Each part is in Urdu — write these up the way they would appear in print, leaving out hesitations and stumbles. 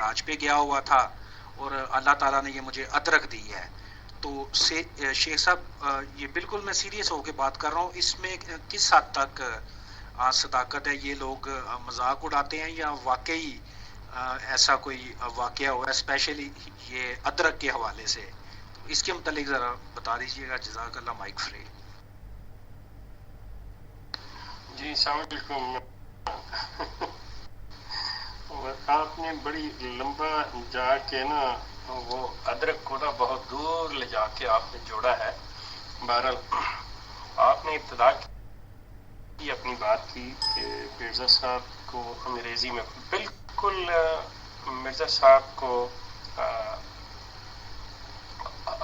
معراج پہ گیا ہوا تھا اور اللہ تعالیٰ نے یہ مجھے ادرک دی ہے. تو شیخ صاحب یہ بالکل میں سیریس ہو کے بات کر رہا ہوں، اس میں کس حد تک صداقت ہے؟ یہ لوگ مذاق اڑاتے ہیں یا واقعی ایسا کوئی واقعہ ہوا ہے اسپیشلی یہ ادرک کے حوالے سے؟ تو اس کے متعلق ذرا بتا دیجیے گا. جزاک اللہ. Mic free. جی السلام علیکم. آپ نے بڑی لمبا جا کے نا وہ ادرک کو نا بہت دور لے جا کے آپ نے جوڑا ہے. بہرحال آپ نے ابتدا کی اپنی بات کی کہ مرزا صاحب کو انگریزی میں بالکل مرزا صاحب کو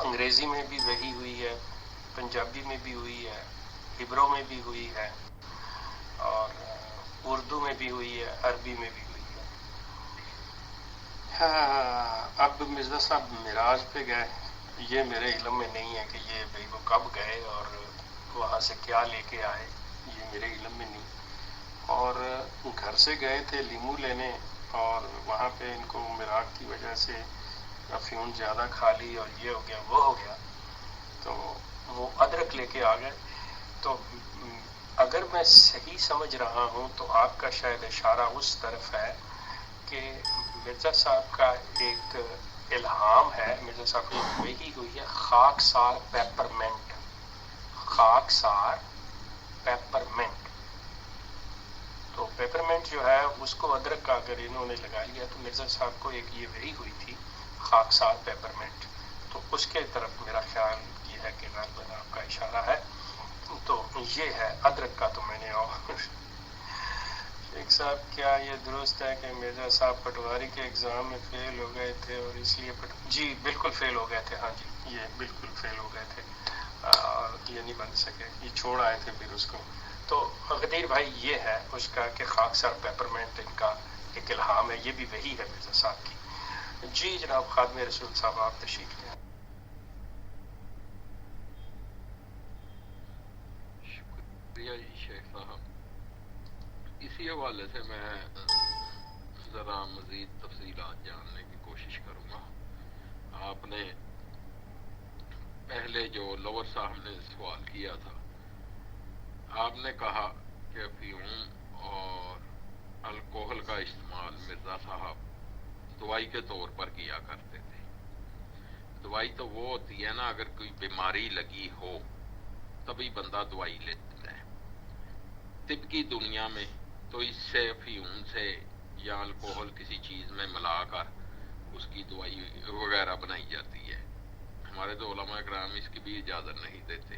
انگریزی میں بھی وحی ہوئی ہے، پنجابی میں بھی ہوئی ہے، ہبرو میں بھی ہوئی ہے اور اردو میں بھی ہوئی ہے، عربی میں بھی ہوئی ہے. اب مرزا صاحب معراج پہ گئے، یہ میرے علم میں نہیں ہے کہ یہ بھئی وہ کب گئے اور وہاں سے کیا لے کے آئے، یہ میرے علم میں نہیں. اور گھر سے گئے تھے لیمو لینے اور وہاں پہ ان کو معراج کی وجہ سے افیون زیادہ کھا لی اور یہ ہو گیا وہ ہو گیا، تو وہ ادرک لے کے آ گئے. تو اگر میں صحیح سمجھ رہا ہوں تو آپ کا شاید اشارہ اس طرف ہے کہ مرزا صاحب کا ایک الہام ہے، مرزا صاحب کی وحی ہوئی ہے خاک سار پیپرمنٹ. خاک سار پیپرمنٹ، تو پیپرمنٹ جو ہے اس کو ادرک کا اگر انہوں نے لگا لیا تو مرزا صاحب کو ایک یہ وحی ہوئی تھی خاک سار پیپرمنٹ. تو اس کے طرف میرا خیال یہ ہے کہ غالباً آپ کا اشارہ ہے. تو یہ ہے ادرک کا. تو میں نے اور شیخ صاحب کیا یہ درست ہے کہ مرزا صاحب پٹواری کے ایگزام میں فیل ہو گئے تھے اور اس لیے جی بالکل فیل ہو گئے تھے. ہاں جی یہ بالکل فیل ہو گئے تھے اور یہ نہیں بن سکے، یہ چھوڑ آئے تھے پھر اس کو. تو غدیر بھائی یہ ہے اس کا کہ خاک سار پیپرمنٹ ان کا ایک الہام ہے، یہ بھی وہی ہے مرزا صاحب کی. جی جناب خادم رسول صاحب آپ تشریف لیں. شکریہ جی شیخ صاحب. اسی حوالے سے میں ذرا مزید تفصیلات جاننے کی کوشش کروں گا. آپ نے پہلے جو لور صاحب نے سوال کیا تھا، آپ نے کہا کہ افیون اور الکوہل کا استعمال مرزا صاحب دوائی کے طور پر کیا کرتے تھے. دوائی تو وہ ہوتی ہے نا، اگر کوئی بیماری لگی ہو تبھی بندہ دوائی لیتا ہے. طب کی دنیا میں تو اس سے افیون سے یا الکوہل کسی چیز میں ملا کر اس کی دوائی وغیرہ بنائی جاتی ہے. ہمارے تو علماء کرام اس کی بھی اجازت نہیں دیتے.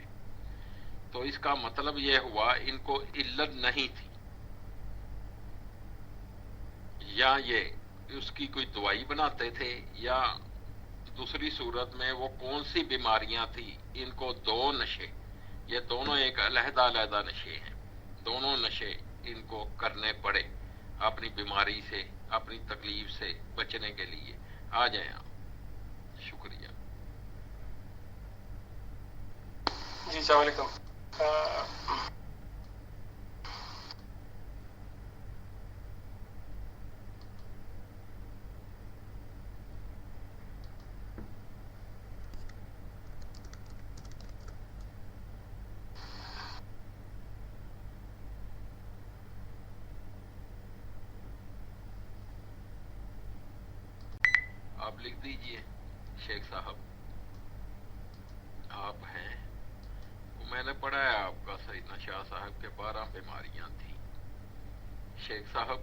تو اس کا مطلب یہ ہوا ان کو علت نہیں تھی، یا یہ اس کی کوئی دوائی بناتے تھے یا دوسری صورت میں وہ کون سی بیماریاں تھی. ان کو دو نشے، یہ دونوں ایک علیحدہ علیحدہ نشے ہیں، دونوں نشے ان کو کرنے پڑے اپنی بیماری سے، اپنی تکلیف سے بچنے کے لیے. آ جائیں آپ. شکریہ. جی السلام علیکم. آپ لکھ دیجئے شیخ صاحب. آپ ہیں وہ میں نے پڑھا ہے آپ کا سیدنا شاہ صاحب کے 12 بیماریاں تھیں. شیخ صاحب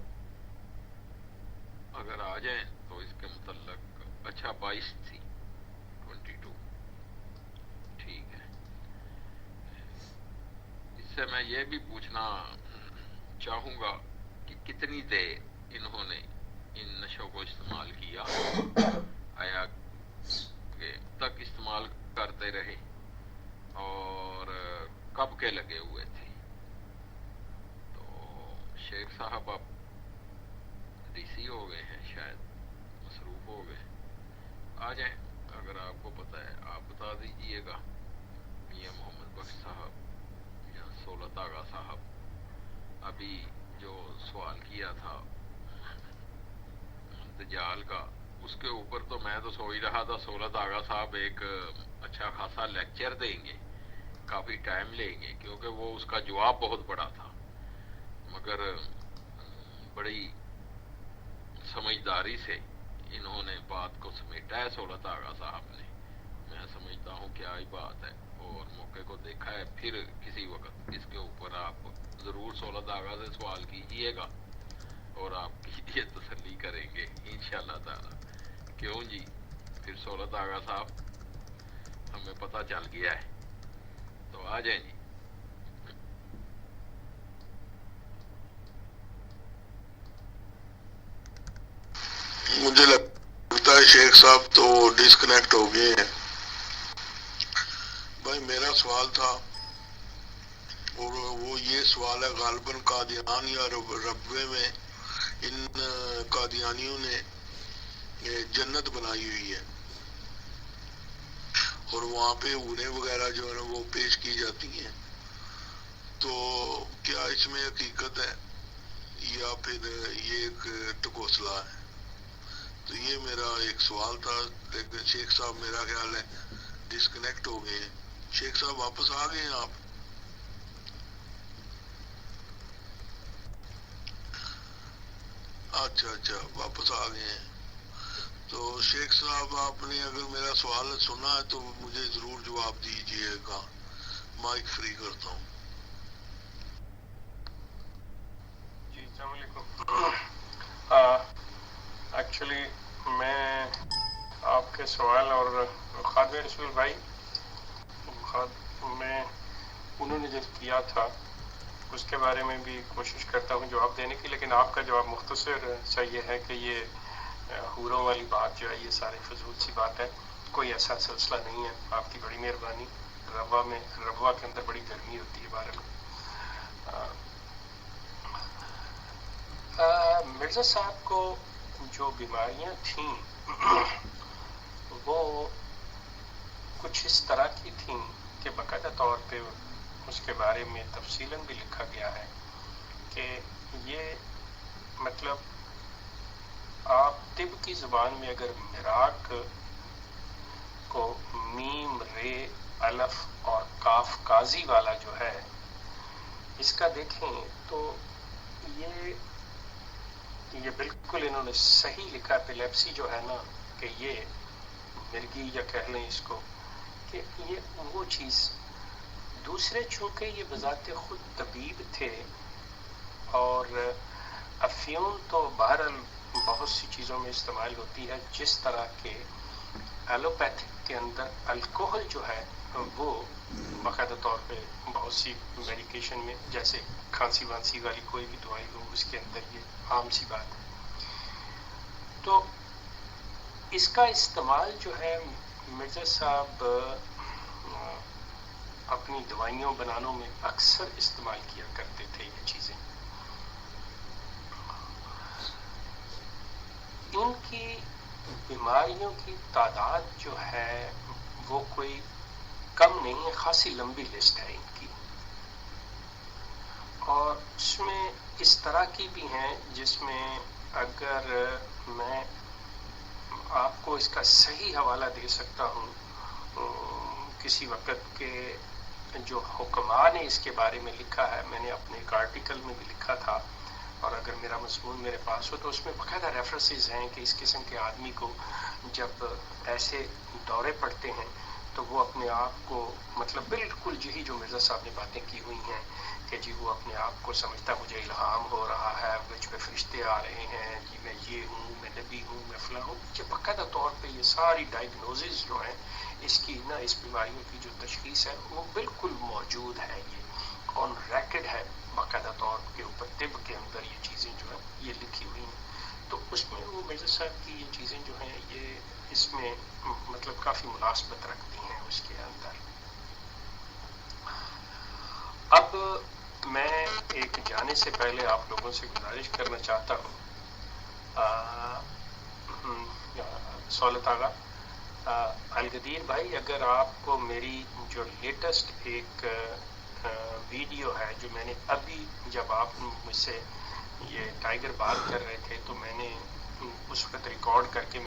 اگر آ جائیں تو اس کے متعلق. اچھا 22 تھی، 22. ٹھیک ہے. اس سے میں یہ بھی پوچھنا چاہوں گا کہ کتنی دیر انہوں نے ان نشوں کو استعمال کیا، آیا کہ تک استعمال کرتے رہے اور کب کے لگے ہوئے تھے. تو شیخ صاحب اب ڈی سی ہو گئے ہیں، شاید مصروف ہو گئے. آ جائیں اگر آپ کو پتہ ہے آپ بتا دیجئے گا. میاں محمد بخش صاحب یا سولت آغا صاحب ابھی جو سوال کیا تھا دجال کا، اس کے اوپر تو میں تو سوچ رہا تھا سولت آغا صاحب ایک اچھا خاصا لیکچر دیں گے، کافی ٹائم لیں گے، کیونکہ وہ اس کا جواب بہت بڑا تھا، مگر بڑی سمجھداری سے انہوں نے بات کو سمیٹا ہے سولت آغا صاحب نے. میں سمجھتا ہوں کیا ہی بات ہے، اور موقع کو دیکھا ہے. پھر کسی وقت اس کے اوپر آپ ضرور سولت آغا سے سوال کیجئے گا اور آپ کی یہ تسلی کریں گے انشاءاللہ تعالی. کیوں جی؟ پھر سولت آغا صاحب ہمیں پتہ چل گیا ہے، تو آ جائیں جی. مجھے لگتا ہے شیخ صاحب تو ڈسکنیکٹ ہو گئے ہیں. بھائی میرا سوال تھا، اور وہ یہ سوال ہے، غالباً قادیان یا ربوے میں ان قادیانیوں نے جنت بنائی ہوئی ہے، اور وہاں پہ اونیں وغیرہ جو ہے نا وہ پیش کی جاتی ہیں، تو کیا اس میں حقیقت ہے یا پھر یہ ایک ٹکوسلا ہے؟ تو یہ میرا ایک سوال تھا. لیکن شیخ صاحب میرا خیال ہے ڈسکنیکٹ ہو گئے ہیں. شیخ صاحب واپس آ گئے ہیں آپ؟ اچھا واپس آ گئے ہیں. تو شیخ صاحب آپ نے اگر میرا سوال سنا ہے تو مجھے ضرور جواب دیجیے گا. مائک فری کرتا ہوں. جی السلام علیکم. ایکچولی میں آپ کے سوال اور خادم رسول بھائی میں انہوں نے جب کیا تھا اس کے بارے میں بھی کوشش کرتا ہوں جواب دینے کی، لیکن آپ کا جواب مختصر سا یہ ہے کہ یہ حوروں والی بات جو ہے یہ ساری فضول سی بات ہے، کوئی ایسا سلسلہ نہیں ہے. آپ کی بڑی مہربانی. ربوہ کے اندر بڑی گرمی ہوتی ہے بارہ میں. مرزا صاحب کو جو بیماریاں تھیں وہ کچھ اس طرح کی تھیں کہ باقاعدہ طور پہ اس کے بارے میں تفصیلاً بھی لکھا گیا ہے کہ یہ مطلب آپ طب کی زبان میں اگر مراق کو میم رے الف اور کاف قاضی والا جو ہے اس کا دیکھیں تو یہ بالکل انہوں نے صحیح لکھا. ایپیلیپسی جو ہے نا کہ یہ مرگی یا کہہ لیں اس کو کہ یہ وہ چیز. دوسرے چونکہ یہ بذات خود طبیب تھے، اور افیون تو بہرحال بہت سی چیزوں میں استعمال ہوتی ہے، جس طرح کے ایلوپیتھک کے اندر الکوہل جو ہے وہ باقاعدہ طور پہ بہت سی میڈیکیشن میں جیسے کھانسی وانسی والی کوئی بھی دوائی ہو اس کے اندر یہ عام سی بات ہے. تو اس کا استعمال جو ہے مرزا صاحب اپنی دوائیوں بنانوں میں اکثر استعمال کیا کرتے تھے. یہ چیزیں ان کی بیماریوں کی تعداد جو ہے وہ کوئی کم نہیں ہے، خاصی لمبی لسٹ ہے ان کی، اور اس میں اس طرح کی بھی ہیں جس میں اگر میں آپ کو اس کا صحیح حوالہ دے سکتا ہوں کسی وقت کے جو حکماء نے اس کے بارے میں لکھا ہے، میں نے اپنے ایک آرٹیکل میں بھی لکھا تھا، اور اگر میرا مضمون میرے پاس ہو تو اس میں باقاعدہ ریفرنسز ہیں کہ اس قسم کے آدمی کو جب ایسے دورے پڑتے ہیں تو وہ اپنے آپ کو مطلب بالکل یہی جو مرزا صاحب نے باتیں کی ہوئی ہیں کہ جی وہ اپنے آپ کو سمجھتا مجھے الہام ہو رہا ہے، مجھ پہ فرشتے آ رہے ہیں، جی میں یہ ہوں، میں نبی ہوں، میں فلاں ہوں. کہ باقاعدہ طور پہ یہ ساری ڈائگنوزز جو ہیں اس کی نا اس بیماریوں کی جو تشخیص ہے وہ بالکل موجود ہے، یہ آن ریکڈ ہے باقاعدہ طور کے اوپر. طب کے اندر یہ چیزیں جو ہیں یہ لکھی ہوئی ہیں. تو اس میں وہ مرزا صاحب کی یہ چیزیں جو ہیں یہ اس میں مطلب کافی مناسبت رکھتی ہیں اس کے اندر. اب میں ایک جانے سے پہلے آپ لوگوں سے گزارش کرنا چاہتا ہوں، سولت آغا، الغدیر بھائی، اگر آپ کو میری جو لیٹسٹ ایک ویڈیو ہے جو میں نے ابھی جب آپ مجھ سے یہ ٹائیگر بات کر رہے تھے تو میں نے اس وقت ریکارڈ کر کے